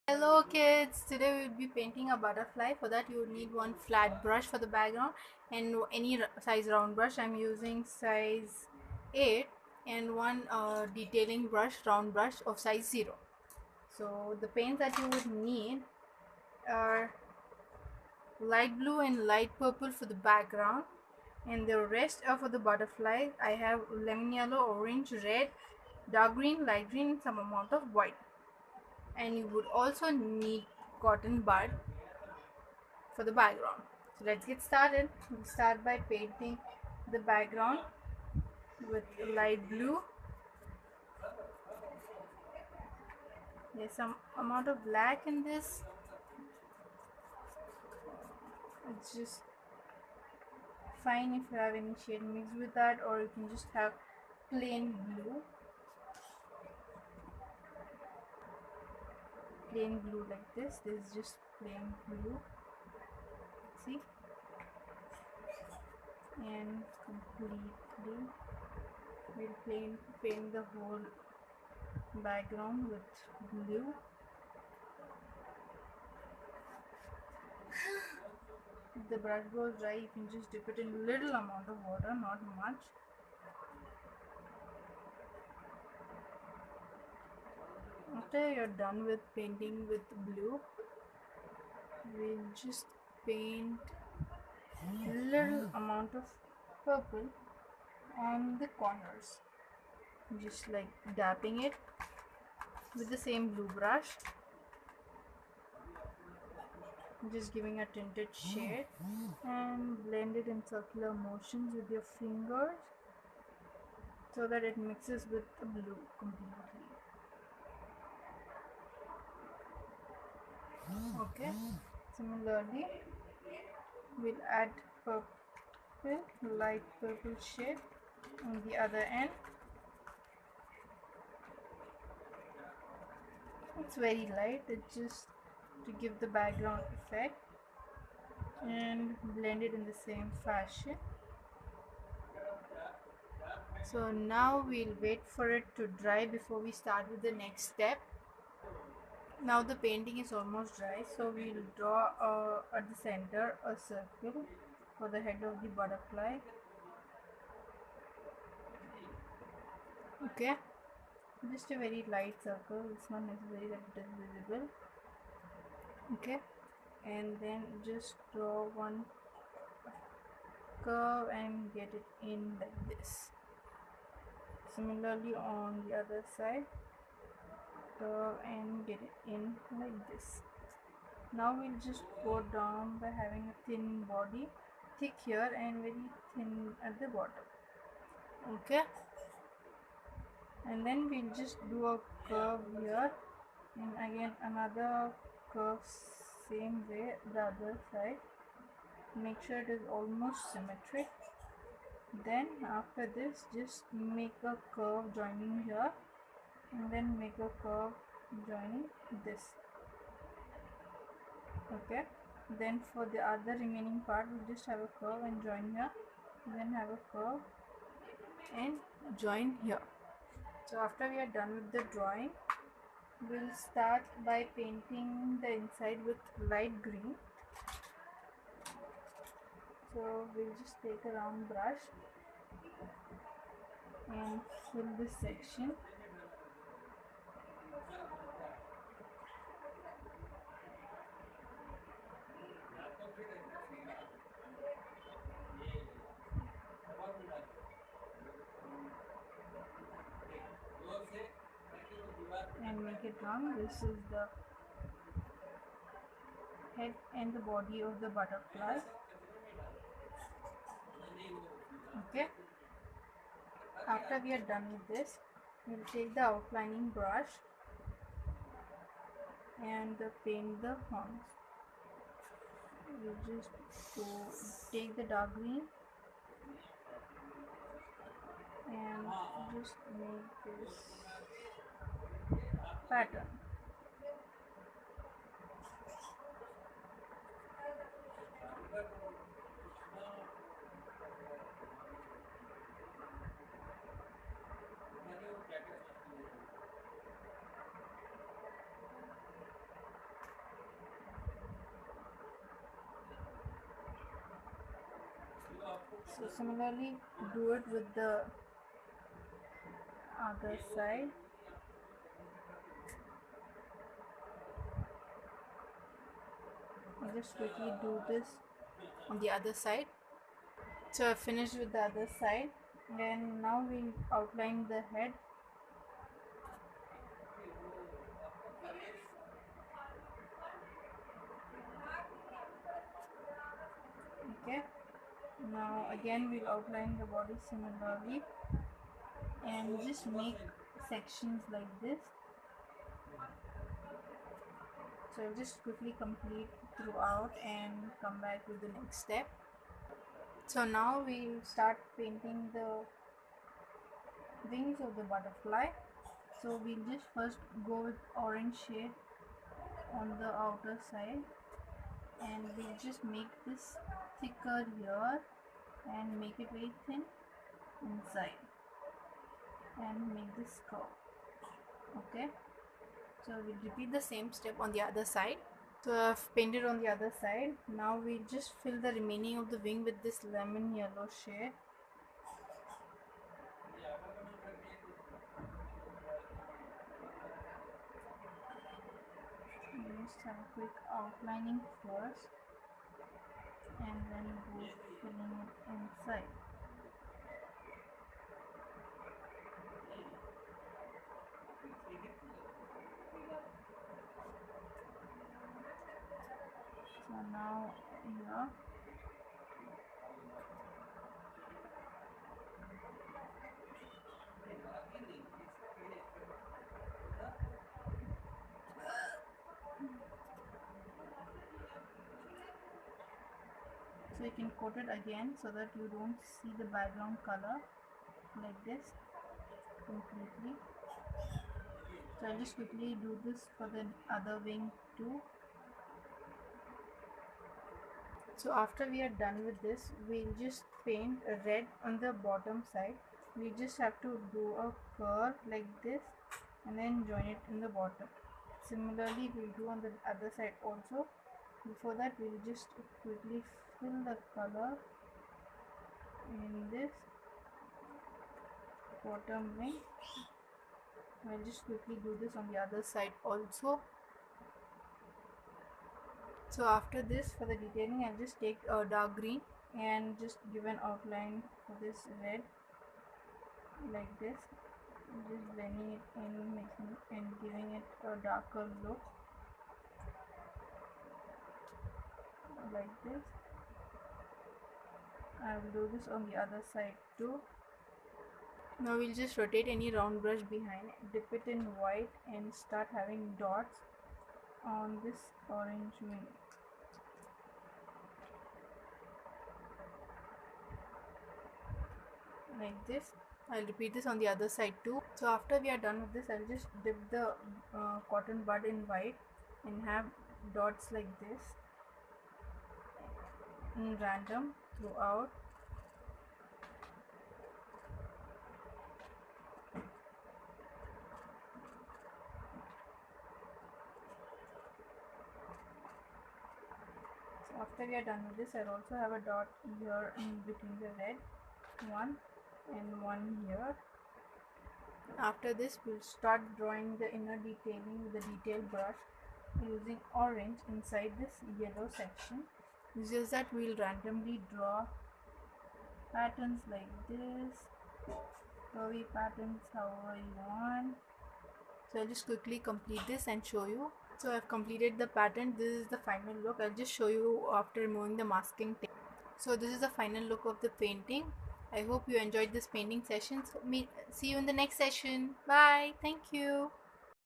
Hello kids, today we will be painting a butterfly. For that you would need one flat brush for the background and any size round brush. I'm using size 8 and one detailing brush, round brush of size 0. So the paints that you would need are light blue and light purple for the background, and the rest are for the butterfly. I have lemon yellow, orange, red, dark green, light green and some amount of white. And you would also need cotton bud for the background. So let's get started. We'll start by painting the background with light blue. There's some amount of black in this. It's just fine if you have any shade mixed with that, or you can just have plain blue. Plain blue like this. This is just plain blue. See? And completely we'll paint the whole background with blue. If the brush goes dry, you can just dip it in little amount of water, not much. After you're done with painting with blue, we'll just paint little amount of purple on the corners, just like dapping it with the same blue brush, just giving a tinted shade, and blend it in circular motions with your fingers so that it mixes with the blue completely. Okay, similarly we'll add purple, light purple shade on the other end. It's very light, it's just to give the background effect, and blend it in the same fashion. So now we'll wait for it to dry before we start with the next step. Now the painting is almost dry, so we'll draw at the center a circle for the head of the butterfly. Okay, just a very light circle, it's not necessary that it is visible. Okay, and then just draw one curve and get it in like this. Similarly on the other side, curve and get it in like this. Now we'll just go down by having a thin body, thick here and very thin at the bottom. Okay, and then we'll just do a curve here, and again another curve same way the other side. Make sure it is almost symmetric. Then after this, just make a curve joining here, and then make a curve joining this. Okay, then for the other remaining part, we'll just have a curve and join here, then have a curve and join here. So after we are done with the drawing, we'll start by painting the inside with light green. So we'll just take a round brush and fill this section. And make it round. This is the head and the body of the butterfly. Okay, after we are done with this, we'll take the outlining brush and paint the horns. We'll just take the dark green and just make this pattern. So similarly do it with the other side. I'll just quickly do this on the other side. So I've finished with the other side, and now we'll outline the head. Okay, now again we'll outline the body similarly and just make sections like this. So I'll just quickly complete throughout and come back with the next step. So now we'll start painting the wings of the butterfly. So we'll just first go with orange shade on the outer side, and we'll just make this thicker here and make it very thin inside and make this curve. Okay, so we'll repeat the same step on the other side. So I've painted on the other side. Now we'll just fill the remaining of the wing with this lemon yellow shade. Just have a quick outlining first and then go filling it inside. So now here so you can coat it again so that you don't see the background color like this completely. So I'll just quickly do this for the other wing too. So after we are done with this, we'll just paint a red on the bottom side. We just have to do a curve like this and then join it in the bottom. Similarly we'll do on the other side also. Before that we'll just quickly fill the color in this bottom wing. I'll just quickly do this on the other side also. So after this, for the detailing, I'll just take a dark green and just give an outline for this red like this, just blending it in, making and giving it a darker look like this. I will do this on the other side too. Now we'll just rotate any round brush behind, dip it in white and start having dots on this orange wing. Like this. I'll repeat this on the other side too. So after we are done with this, I'll just dip the cotton bud in white and have dots like this in random throughout. So after we are done with this, I'll also have a dot here in between the red one and one here. After this, we'll start drawing the inner detailing with the detail brush using orange inside this yellow section. It's just that we'll randomly draw patterns like this, curvy patterns however you want. So I'll just quickly complete this and show you. So I've completed the pattern. This is the final look. I'll just show you after removing the masking tape. So this is the final look of the painting. I hope you enjoyed this painting session. So see you in the next session. Bye. Thank you.